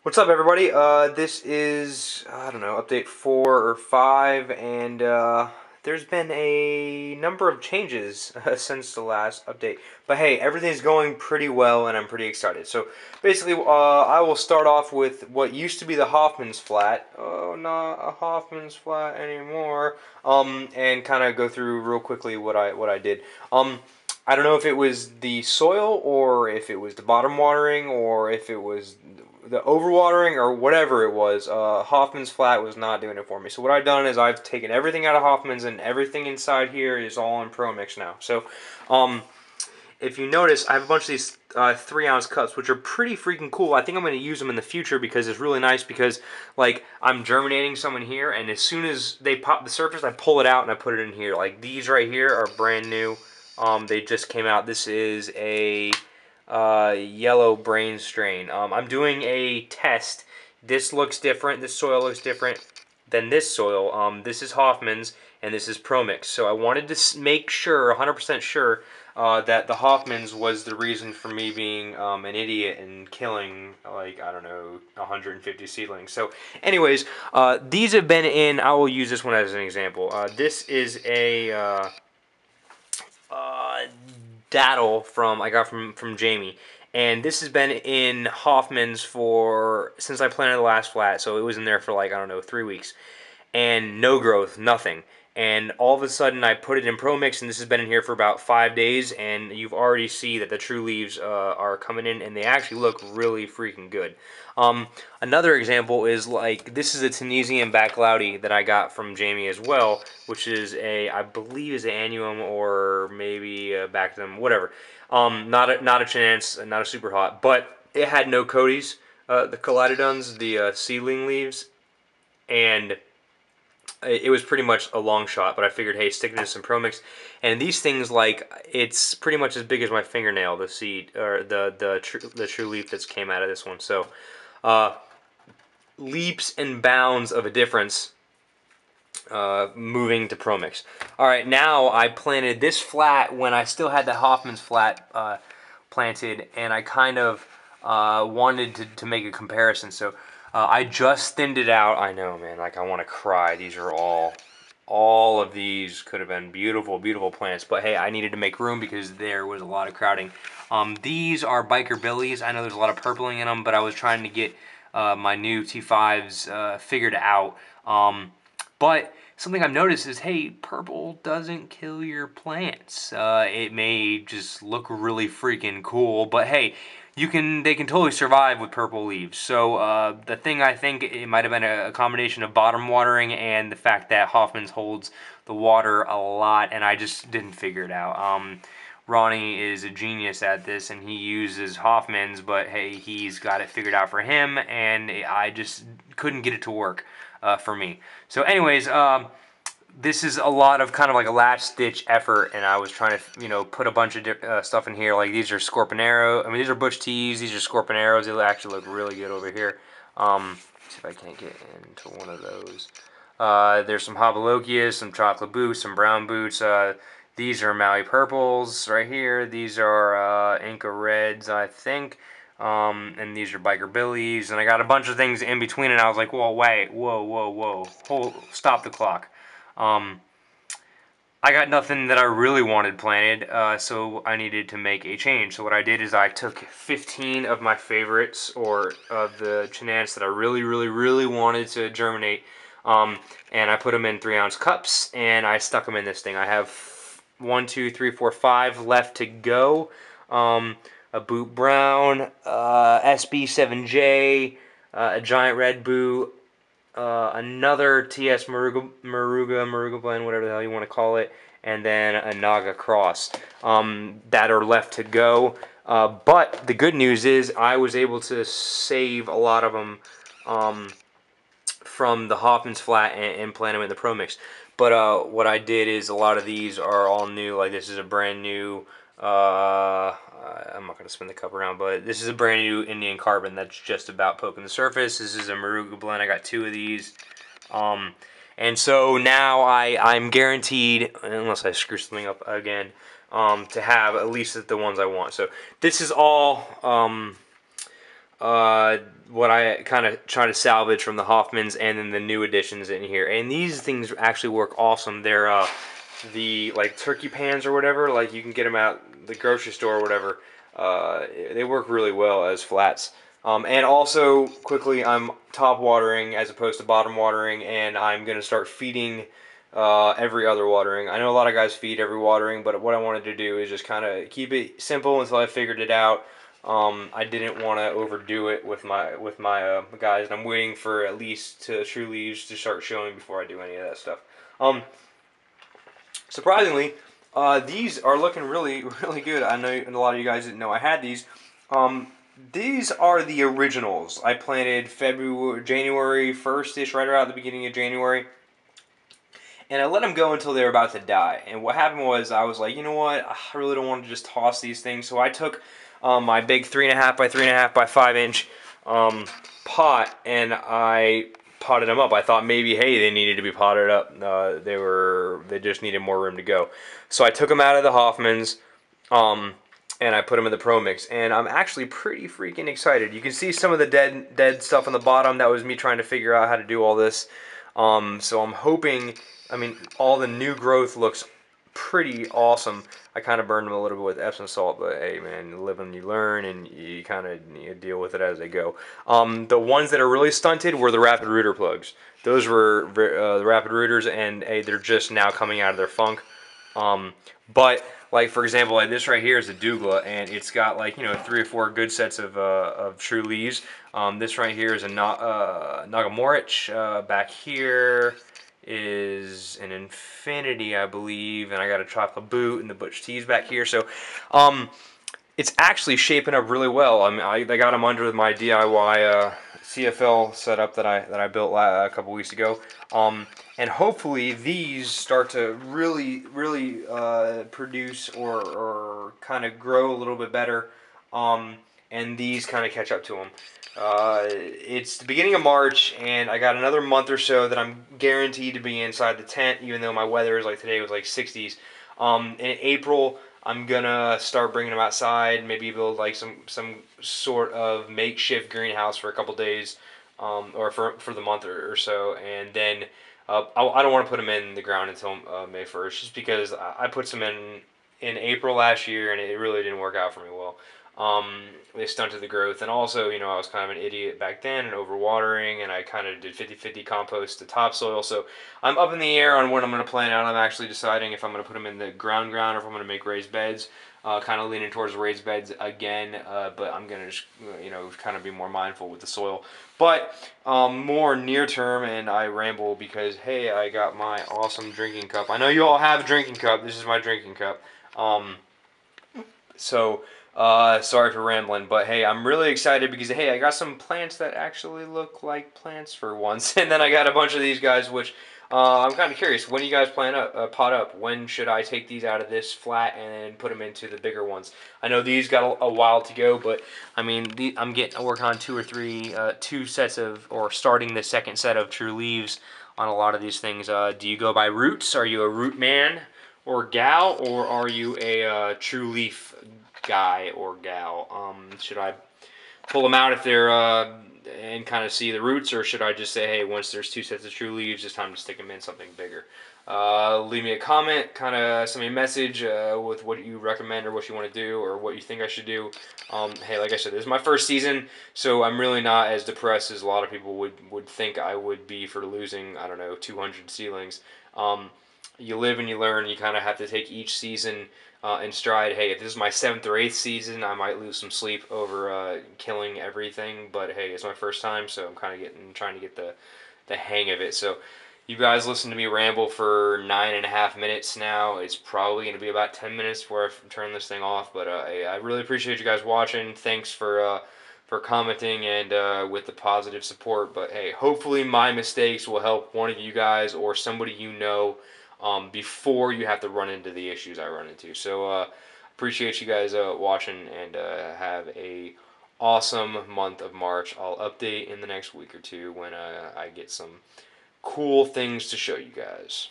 What's up, everybody? This is, I don't know, update 4 or 5, and there's been a number of changes since the last update. But hey, everything's going pretty well, and I'm pretty excited. So basically, I will start off with what used to be the Hoffman's flat. Oh, not a Hoffman's flat anymore. And kind of go through real quickly what I did. I don't know if it was the soil, or if it was the bottom watering, or if it was the overwatering, or whatever it was. Hoffman's flat was not doing it for me. So what I've done is I've taken everything out of Hoffman's, and everything inside here is all in ProMix now. So if you notice, I have a bunch of these 3-ounce cups, which are pretty freaking cool. I think I'm going to use them in the future because it's really nice, because like I'm germinating some in here, and as soon as they pop the surface, I pull it out and I put it in here. Like these right here are brand new. They just came out. This is a yellow brain strain. I'm doing a test. This looks different. This soil looks different than this soil. This is Hoffman's, and this is ProMix. So I wanted to make sure, 100% sure, that the Hoffman's was the reason for me being an idiot and killing, like, I don't know, 150 seedlings. So anyways, these have been in, I will use this one as an example. This is a daddle I got from Jamie, and this has been in Hoffman's since I planted the last flat, so it was in there for, like, I don't know, 3 weeks, and no growth, nothing. And all of a sudden I put it in ProMix, and this has been in here for about 5 days, and you've already see that the true leaves are coming in, and they actually look really freaking good. Another example is, like, this is a Tunisian baccalauti that I got from Jamie as well, which is I believe is an annuum, or maybe a bactum, whatever. Not a chance, not a super hot, but it had no codes, the calodidons, the seedling leaves, and it was pretty much a long shot, but I figured, hey, stick it in some ProMix. And these things, like, it's pretty much as big as my fingernail, the seed, or the true leaf that's came out of this one. So leaps and bounds of a difference moving to ProMix. All right, now I planted this flat when I still had the Hoffman's flat planted, and I kind of wanted to make a comparison. So I just thinned it out. I know, man, like, I want to cry. These are all of these could have been beautiful, beautiful plants, but hey, I needed to make room because there was a lot of crowding. These are biker billies. I know there's a lot of purpling in them, but I was trying to get my new T5s figured out. But something I've noticed is, hey, purple doesn't kill your plants. It may just look really freaking cool, but hey, they can totally survive with purple leaves. So the thing, I think it might have been a combination of bottom watering and the fact that Hoffman's holds the water a lot, and I just didn't figure it out. Ronnie is a genius at this, and he uses Hoffman's, but hey, he's got it figured out for him, and I just couldn't get it to work for me. So anyways, this is a lot of kind of like a last-ditch effort, and I was trying to, you know, put a bunch of stuff in here. Like, these are Scorpionero. I mean, these are Bush Teas. These are Scorpioneros. They actually look really good over here. Let's see if I can't get into one of those. There's some Hobolochias, some Chocolate Boots, some Brown Boots. These are Maui Purples right here. These are Inca Reds, I think. And these are Biker Billies. And I got a bunch of things in between, and I was like, whoa, wait, whoa, whoa, whoa. Stop the clock. I got nothing that I really wanted planted, so I needed to make a change. So what I did is I took 15 of my favorites, or of the Chinants that I really, really, really wanted to germinate, and I put them in 3-ounce cups, and I stuck them in this thing. I have 1, 2, 3, 4, 5 left to go. A Boot Brown, SB7J, a Giant Red Boot, another TS Maruga blend, whatever the hell you want to call it, and then a Naga Cross that are left to go. But the good news is I was able to save a lot of them from the Hoffman's flat and plant them in the ProMix. But what I did is, a lot of these are all new. Like, this is a brand new, I'm not going to spin the cup around, but this is a brand new Indian Carbon that's just about poking the surface. This is a Maruga blend. I got 2 of these. And so now I'm guaranteed, unless I screw something up again, to have at least the ones I want. So this is all what I kind of try to salvage from the Hoffmans and then the new additions in here. And these things actually work awesome. They're the like turkey pans or whatever. Like you can get them at the grocery store or whatever. They work really well as flats. And also, quickly, I'm top watering as opposed to bottom watering, and I'm going to start feeding every other watering. I know a lot of guys feed every watering, but what I wanted to do is just kind of keep it simple until I figured it out. I didn't want to overdo it with my guys, and I'm waiting for at least True Leaves to start showing before I do any of that stuff. Surprisingly, these are looking really, really good. I know a lot of you guys didn't know I had these. These are the originals. I planted January 1st-ish, right around the beginning of January. And I let them go until they were about to die. And what happened was I was like, you know what? I really don't want to just toss these things. So I took my big 3.5 by 3.5 by 5 inch pot and I potted them up. I thought maybe, hey, they needed to be potted up. They just needed more room to go. So I took them out of the Hoffmans. And I put them in the ProMix, and I'm actually pretty freaking excited. You can see some of the dead stuff on the bottom. That was me trying to figure out how to do all this. So I'm hoping, I mean, all the new growth looks pretty awesome. I kind of burned them a little bit with Epsom salt, but hey, man, you live and you learn, and you kind of deal with it as they go. The ones that are really stunted were the rapid rooter plugs. Those were the rapid rooters, and hey, they're just now coming out of their funk. But like for example, like this right here is a Douglas, and it's got like 3 or 4 good sets of true leaves. This right here is a Nagamorich. Back here is an Infinity, I believe, and I got a chocolate boot and the Butch Tees back here. So, it's actually shaping up really well. I mean, I got them under my DIY CFL setup that I built a couple weeks ago. And hopefully these start to really produce or kind of grow a little bit better. And these kind of catch up to them. It's the beginning of March, and I got another month or so that I'm guaranteed to be inside the tent, even though my weather is like today was like 60s. In April, I'm gonna start bringing them outside, maybe build like some sort of makeshift greenhouse for a couple days, or for the month or so, and then I don't want to put them in the ground until May 1st, just because I put some in April last year and it really didn't work out for me well. They stunted the growth, and also, I was kind of an idiot back then and overwatering, and I kind of did 50-50 compost to topsoil, so I'm up in the air on what I'm going to plant out. I'm actually deciding if I'm going to put them in the ground or if I'm going to make raised beds, kind of leaning towards raised beds again, but I'm going to just, kind of be more mindful with the soil. But more near term, and I ramble because, hey, I got my awesome drinking cup. I know you all have a drinking cup. This is my drinking cup. Sorry for rambling, but hey, I'm really excited because, hey, I got some plants that actually look like plants for once, and then I got a bunch of these guys, which I'm kind of curious. When do you guys pot up? When should I take these out of this flat and put them into the bigger ones? I know these got a while to go, but I mean, I'm working on 2 or 3, 2 sets of, or starting the second set of true leaves on a lot of these things. Do you go by roots? Are you a root man or gal, or are you a true leaf guy or gal? Should I pull them out if they're and kind of see the roots, or should I just say, hey, once there's 2 sets of true leaves, it's time to stick them in something bigger? Leave me a comment, kind of send me a message with what you recommend or what you want to do or what you think I should do. Hey, like I said, this is my first season, so I'm really not as depressed as a lot of people would think I would be for losing, I don't know, 200 seedlings. You live and you learn. You kind of have to take each season in stride. Hey, if this is my 7th or 8th season, I might lose some sleep over killing everything. But hey, it's my first time, so I'm kind of trying to get the hang of it. So you guys listen to me ramble for 9.5 minutes now. It's probably going to be about 10 minutes before I turn this thing off. But hey, I really appreciate you guys watching. Thanks for commenting and with the positive support. But hey, hopefully my mistakes will help one of you guys or somebody before you have to run into the issues I run into. So appreciate you guys watching, and have a awesome month of March. I'll update in the next week or two when I get some cool things to show you guys.